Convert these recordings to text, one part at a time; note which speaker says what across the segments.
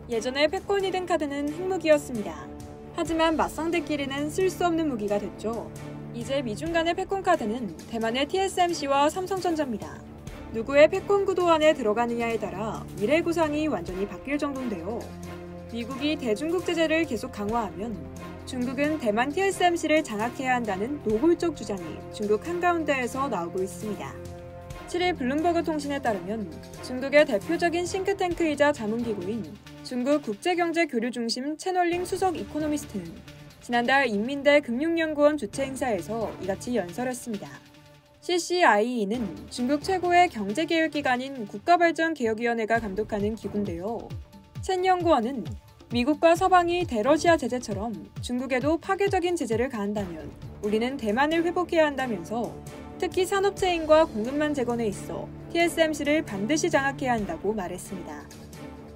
Speaker 1: 예전에 패권이 든 카드는 핵무기였습니다. 하지만 맞상대끼리는 쓸 수 없는 무기가 됐죠. 이제 미중 간의 패권 카드는 대만의 TSMC와 삼성전자입니다. 누구의 패권 구도 안에 들어가느냐에 따라 미래 구상이 완전히 바뀔 정도인데요. 미국이 대중국 제재를 계속 강화하면 중국은 대만 TSMC를 장악해야 한다는 노골적 주장이 중국 한가운데에서 나오고 있습니다. 7일 블룸버그 통신에 따르면 중국의 대표적인 싱크탱크이자 자문기구인 중국 국제경제교류 중심 채널링 수석 이코노미스트는 지난달 인민대 금융연구원 주최 행사에서 이같이 연설했습니다. CCIE는 중국 최고의 경제개혁기관인 국가발전개혁위원회가 감독하는 기구인데요. 첸 연구원은 미국과 서방이 대러시아 제재처럼 중국에도 파괴적인 제재를 가한다면 우리는 대만을 회복해야 한다면서 특히 산업체인과 공급망 재건에 있어 TSMC를 반드시 장악해야 한다고 말했습니다.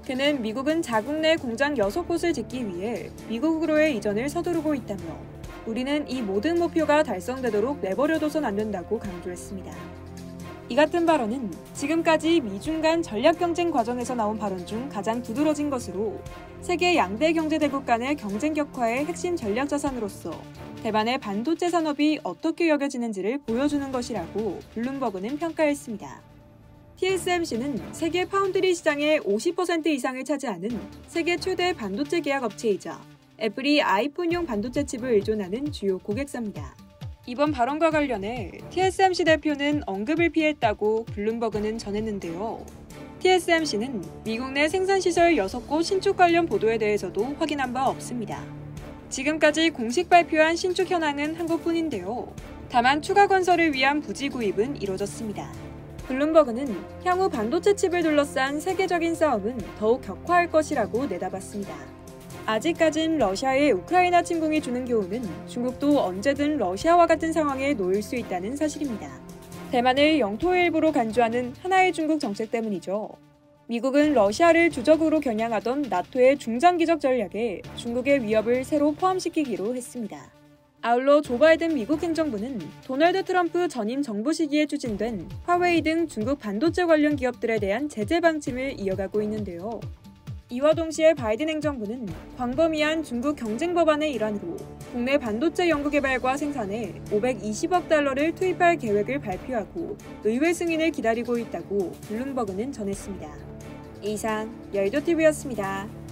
Speaker 1: 그는 미국은 자국 내 공장 6곳을 짓기 위해 미국으로의 이전을 서두르고 있다며 우리는 이 모든 목표가 달성되도록 내버려둬선 안 된다고 강조했습니다. 이 같은 발언은 지금까지 미중 간 전략 경쟁 과정에서 나온 발언 중 가장 두드러진 것으로 세계 양대 경제대국 간의 경쟁 격화의 핵심 전략 자산으로서 대만의 반도체 산업이 어떻게 여겨지는지를 보여주는 것이라고 블룸버그는 평가했습니다. TSMC는 세계 파운드리 시장의 50% 이상을 차지하는 세계 최대 반도체 계약 업체이자 애플이 아이폰용 반도체 칩을 의존하는 주요 고객사입니다. 이번 발언과 관련해 TSMC 대표는 언급을 피했다고 블룸버그는 전했는데요. TSMC는 미국 내 생산시설 6곳 신축 관련 보도에 대해서도 확인한 바 없습니다. 지금까지 공식 발표한 신축 현황은 한 곳뿐인데요. 다만 추가 건설을 위한 부지 구입은 이뤄졌습니다. 블룸버그는 향후 반도체 칩을 둘러싼 세계적인 싸움은 더욱 격화할 것이라고 내다봤습니다. 아직까진 러시아의 우크라이나 침공이 주는 교훈은 중국도 언제든 러시아와 같은 상황에 놓일 수 있다는 사실입니다. 대만을 영토의 일부로 간주하는 하나의 중국 정책 때문이죠. 미국은 러시아를 주적으로 겨냥하던 나토의 중장기적 전략에 중국의 위협을 새로 포함시키기로 했습니다. 아울러 조 바이든 미국 행정부는 도널드 트럼프 전임 정부 시기에 추진된 화웨이 등 중국 반도체 관련 기업들에 대한 제재 방침을 이어가고 있는데요. 이와 동시에 바이든 행정부는 광범위한 중국 경쟁 법안의 일환으로 국내 반도체 연구개발과 생산에 520억 달러를 투입할 계획을 발표하고 의회 승인을 기다리고 있다고 블룸버그는 전했습니다. 이상 여의도TV였습니다.